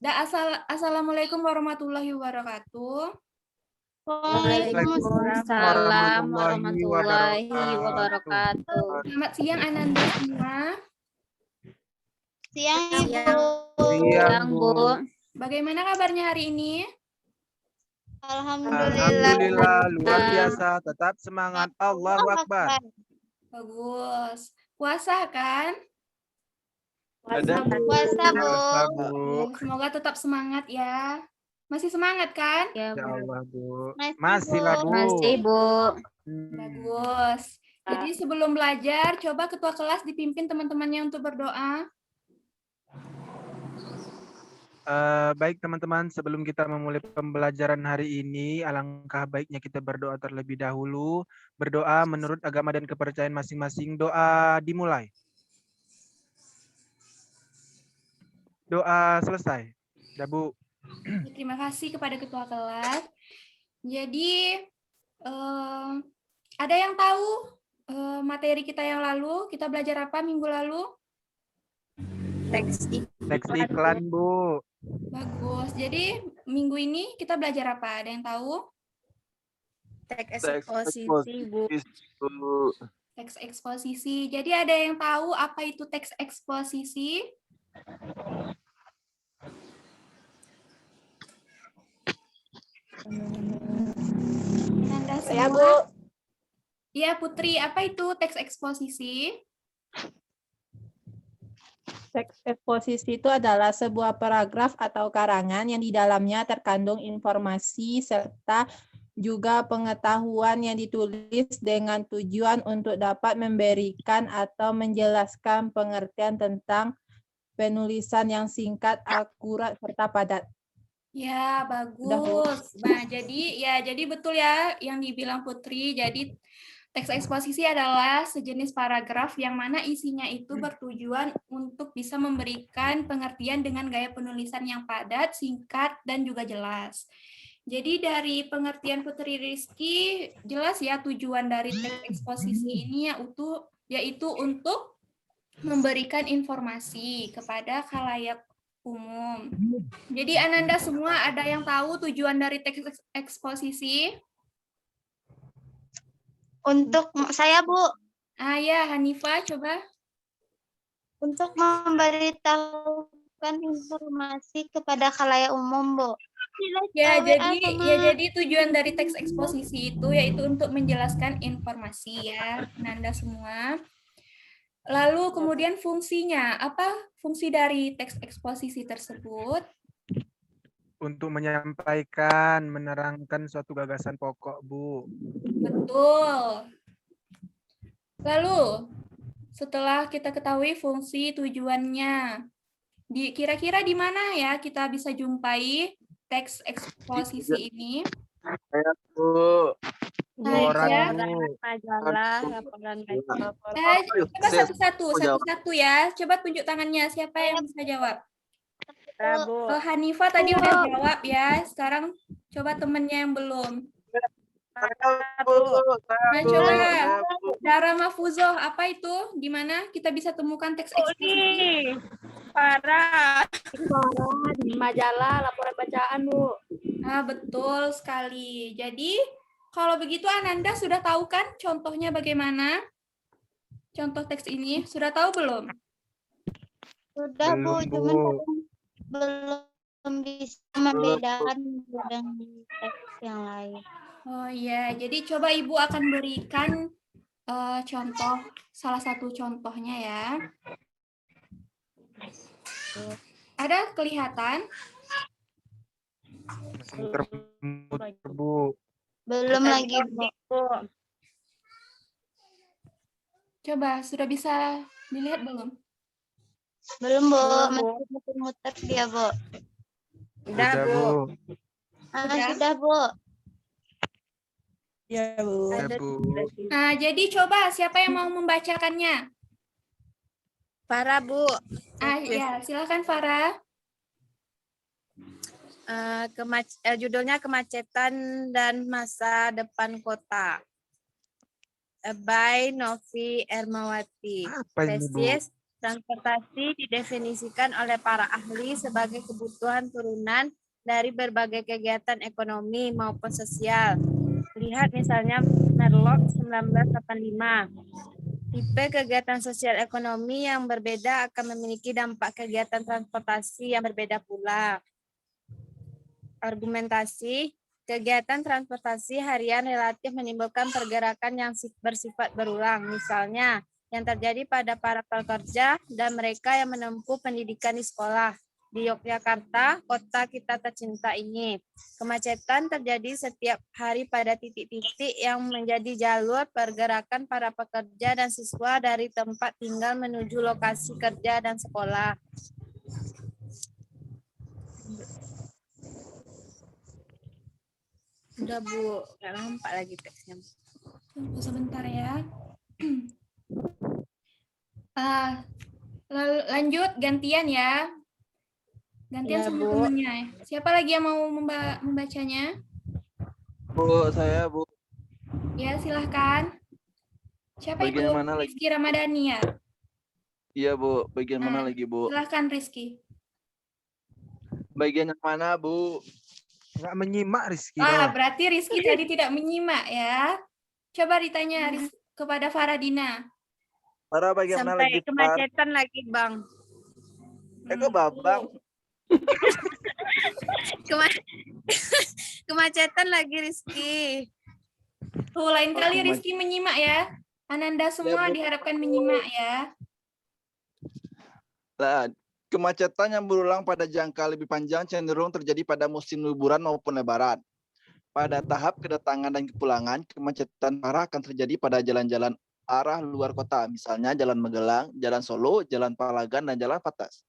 Assalamualaikum warahmatullahi wabarakatuh. Waalaikumsalam warahmatullahi wabarakatuh. Selamat siang Ananda semua. Siang, Ibu. Siang, Bu. Bagaimana kabarnya hari ini? Alhamdulillah. Luar biasa. Tetap semangat. Allahu Akbar. Bagus. Puasa kan? Ada Puasa, Bu. Semoga tetap semangat ya. Masih semangat kan? Ya Allah, Bu. Masih, Masih lah, Bu. Masih, Bu. Bagus. Jadi sebelum belajar, coba ketua kelas dipimpin teman-temannya untuk berdoa. Baik teman-teman, sebelum kita memulai pembelajaran hari ini, alangkah baiknya kita berdoa terlebih dahulu. Berdoa menurut agama dan kepercayaan masing-masing. Doa dimulai. Doa selesai. Dah, Bu. Terima kasih kepada ketua kelas. Jadi ada yang tahu materi kita yang lalu? Kita belajar apa minggu lalu? Teks iklan, Bu. Bagus. Jadi minggu ini kita belajar apa? Ada yang tahu? teks eksposisi, Bu. Teks eksposisi. Jadi ada yang tahu apa itu teks eksposisi? Anda Saya, semua? Bu. Iya, Putri. Apa itu teks eksposisi? Teks eksposisi itu adalah sebuah paragraf atau karangan yang di dalamnya terkandung informasi serta juga pengetahuan yang ditulis dengan tujuan untuk dapat memberikan atau menjelaskan pengertian tentang penulisan yang singkat, akurat, serta padat. Ya, bagus. Nah, jadi betul ya yang dibilang Putri. Jadi teks eksposisi adalah sejenis paragraf yang mana isinya itu bertujuan untuk bisa memberikan pengertian dengan gaya penulisan yang padat, singkat, dan juga jelas. Jadi dari pengertian Putri Rizky, jelas ya tujuan dari teks eksposisi ini yaitu untuk memberikan informasi kepada khalayak umum. Jadi Ananda semua ada yang tahu tujuan dari teks eksposisi? Untuk saya, Bu, Ya, Hanifah coba. untuk memberitahukan informasi kepada khalayak umum, Bu. Jadi tujuan dari teks eksposisi itu yaitu untuk menjelaskan informasi ya, Ananda semua. Lalu kemudian fungsinya, apa fungsi dari teks eksposisi tersebut? Untuk menyampaikan, menerangkan suatu gagasan pokok, Bu. Betul. Lalu, setelah kita ketahui fungsi tujuannya, kira-kira di mana ya kita bisa jumpai teks eksposisi ini? Bu. Ya. Majalah, laporan Coba satu-satu ya. Coba tunjuk tangannya, siapa yang bisa jawab? Bu. Hanifah tadi udah jawab ya. Sekarang coba temennya yang belum. Nah, coba Dara Mafuzoh, apa itu? Di mana kita bisa temukan teks eksposisi? Para di majalah, laporan bacaan, Bu. Betul sekali. Jadi, kalau begitu Ananda sudah tahu kan contohnya bagaimana? Contoh teks ini, sudah tahu belum? Sudah, Bu, cuman belum bisa membedakan dengan teks yang lain. Oh iya, jadi coba Ibu akan berikan contoh, salah satu contohnya ya. Ada kelihatan? Bu. Belum lagi, Bu. Coba, sudah bisa dilihat belum? Belum, Bu. Masih muter-muter dia, Bu. Sudah, Bu. Sudah, Bu. Ya, Bu. Nah, jadi coba siapa yang mau membacakannya? Para, Bu. Ya, silakan Farah. Judulnya Kemacetan dan Masa Depan Kota. By Novi Ermawati. Apa ini, Bu? Spesies Transportasi didefinisikan oleh para ahli sebagai kebutuhan turunan dari berbagai kegiatan ekonomi maupun sosial. Lihat misalnya Merlock 1985. Tipe kegiatan sosial ekonomi yang berbeda akan memiliki dampak kegiatan transportasi yang berbeda pula. Argumentasi, kegiatan transportasi harian relatif menimbulkan pergerakan yang bersifat berulang. Misalnya, yang terjadi pada para pekerja dan mereka yang menempuh pendidikan di sekolah. Di Yogyakarta, kota kita tercinta ini, kemacetan terjadi setiap hari pada titik-titik yang menjadi jalur pergerakan para pekerja dan siswa dari tempat tinggal menuju lokasi kerja dan sekolah. Udah Bu, nggak nampak lagi teksnya. Tunggu sebentar ya. Lanjut gantian ya. Gantian Ya, sama Bu. temennya. Siapa lagi yang mau membacanya? Bu, saya Bu. Ya, silahkan. Siapa itu? Bagian mana lagi? Rizky Ramadhani ya? Iya Bu, bagian mana Nah, lagi Bu? silahkan Rizky. Bagian yang mana Bu? Nggak menyimak Rizky Berarti Rizky tadi tidak menyimak ya. Coba ditanya kepada Faradina. Para bagian mana Sampai lagi? kemacetan lagi, Bang. Kok Babang? Kemacetan lagi, Rizky. Tuh, lain kali Rizky menyimak ya. Ananda semua Bu. diharapkan menyimak ya. Lah, kemacetan yang berulang pada jangka lebih panjang cenderung terjadi pada musim liburan maupun lebaran. Pada tahap kedatangan dan kepulangan, kemacetan parah akan terjadi pada jalan-jalan arah luar kota, misalnya Jalan Magelang, Jalan Solo, Jalan Palagan, dan Jalan Patas.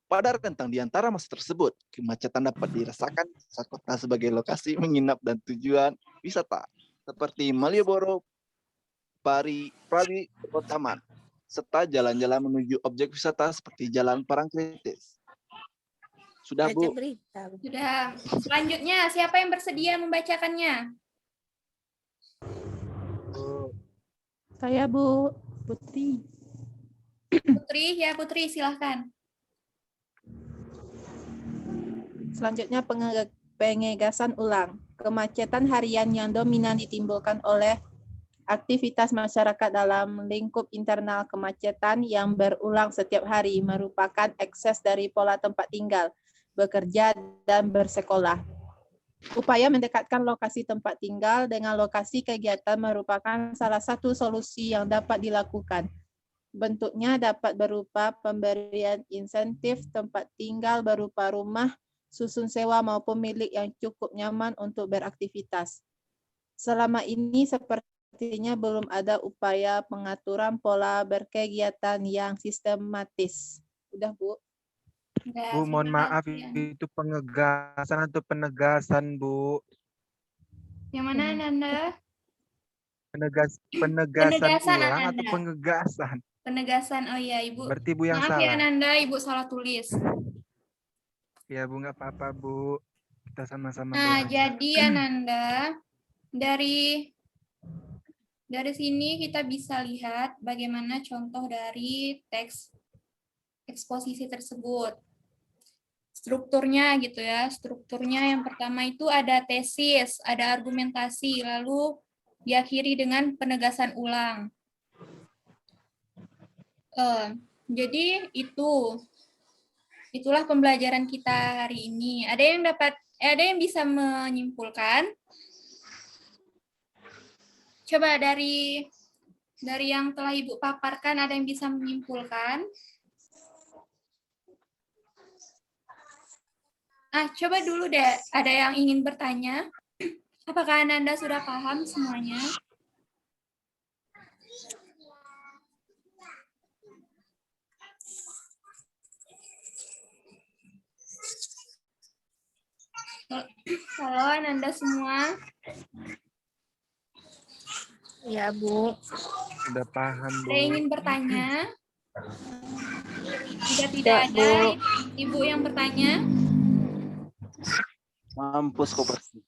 Pada rentang di antara masa tersebut, kemacetan dapat dirasakan saat kota sebagai lokasi menginap dan tujuan wisata, seperti Malioboro, Pari, Taman, serta jalan-jalan menuju objek wisata seperti Jalan Parangtritis. Sudah, Baca Bu? berita. Sudah. Selanjutnya, siapa yang bersedia membacakannya? Saya Bu Putri. Putri, ya Putri, silahkan. Selanjutnya pengegasan ulang. Kemacetan harian yang dominan ditimbulkan oleh aktivitas masyarakat dalam lingkup internal. Kemacetan yang berulang setiap hari merupakan ekses dari pola tempat tinggal, bekerja, dan bersekolah. Upaya mendekatkan lokasi tempat tinggal dengan lokasi kegiatan merupakan salah satu solusi yang dapat dilakukan. Bentuknya dapat berupa pemberian insentif tempat tinggal berupa rumah, susun sewa maupun milik yang cukup nyaman untuk beraktivitas. Selama ini sepertinya belum ada upaya pengaturan pola berkegiatan yang sistematis. Udah, Bu. Udah, Bu, mohon terima maaf kasih. itu pengegasan atau penegasan, Bu. Yang mana Ananda? Penegasan Penegasan, ulang atau Ananda. pengegasan? Penegasan, oh iya Ibu. Berarti Bu yang Maaf ya salah. Ananda, Ibu salah tulis. Ya Bu, nggak apa-apa Bu. Kita sama-sama Nah, belajar. jadi Ananda, dari sini kita bisa lihat bagaimana contoh dari teks eksposisi tersebut. Strukturnya gitu ya. Strukturnya yang pertama itu ada tesis, ada argumentasi, lalu diakhiri dengan penegasan ulang. Jadi itulah pembelajaran kita hari ini. Ada yang bisa menyimpulkan? Coba dari yang telah Ibu paparkan, ada yang bisa menyimpulkan? Coba dulu deh, ada yang ingin bertanya? Apakah Anda sudah paham semuanya? Halo, Anda semua. Ya, Bu. Udah paham, Bu. Ada yang ingin bertanya? Jika tidak ada, Ibu yang bertanya. Mampus koperasi.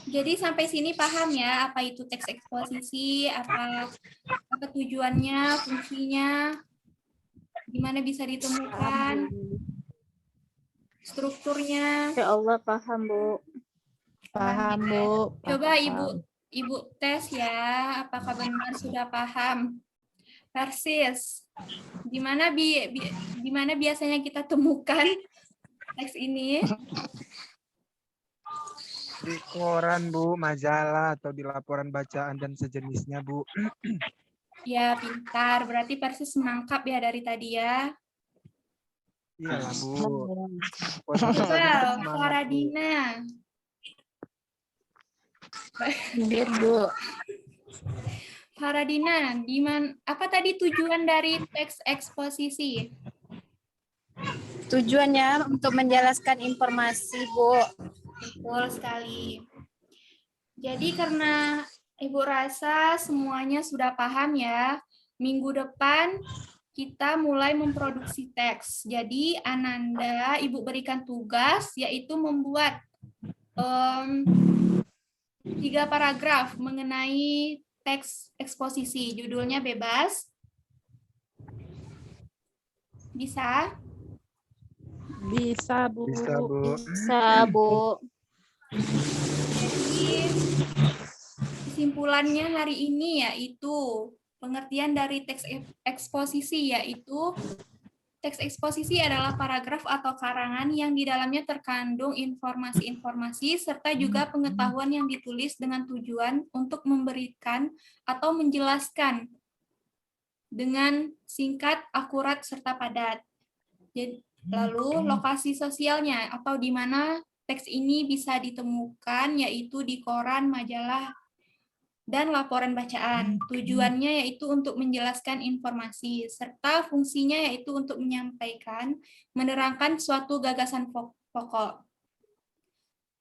Jadi sampai sini paham ya apa itu teks eksposisi, apa tujuannya, fungsinya, gimana bisa ditemukan, strukturnya. Ya Allah, paham, Bu. Paham, Bu. Coba Paham. Ibu tes ya, apakah benar sudah paham. Persis, di mana biasanya kita temukan teks ini? Di koran, Bu, majalah, atau di laporan bacaan dan sejenisnya, Bu. Ya, pintar. Berarti Persis menangkap ya dari tadi ya. Iyalah, Bu. Well, Faradina. Bu. Faradina, apa tadi tujuan dari teks eksposisi? Tujuannya untuk menjelaskan informasi, Bu. Betul sekali. Jadi karena Ibu rasa semuanya sudah paham ya, minggu depan kita mulai memproduksi teks. Jadi Ananda, Ibu berikan tugas yaitu membuat 3 paragraf mengenai teks eksposisi. Judulnya bebas. Bisa? Bisa, Bu. Bisa, Bu. Bisa, Bu. Jadi kesimpulannya hari ini yaitu pengertian dari teks eksposisi yaitu teks eksposisi adalah paragraf atau karangan yang di dalamnya terkandung informasi-informasi serta juga pengetahuan yang ditulis dengan tujuan untuk memberikan atau menjelaskan dengan singkat, akurat, serta padat. Lalu lokasi sosialnya atau di mana teks ini bisa ditemukan yaitu di koran, majalah, dan laporan bacaan. Tujuannya yaitu untuk menjelaskan informasi, serta fungsinya yaitu untuk menyampaikan, menerangkan suatu gagasan pokok.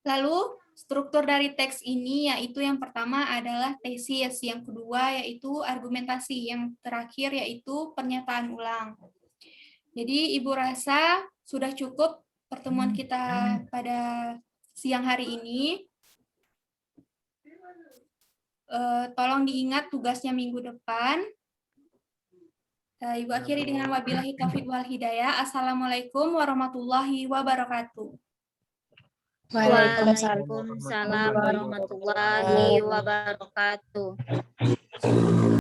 Lalu, struktur dari teks ini yaitu yang pertama adalah tesis, yang kedua yaitu argumentasi, yang terakhir yaitu pernyataan ulang. Jadi, Ibu rasa sudah cukup pertemuan kita pada siang hari ini. Tolong diingat tugasnya minggu depan. Ibu akhiri dengan wabillahi taufiq wal hidayah. Assalamualaikum warahmatullahi wabarakatuh. Waalaikumsalam warahmatullahi wabarakatuh.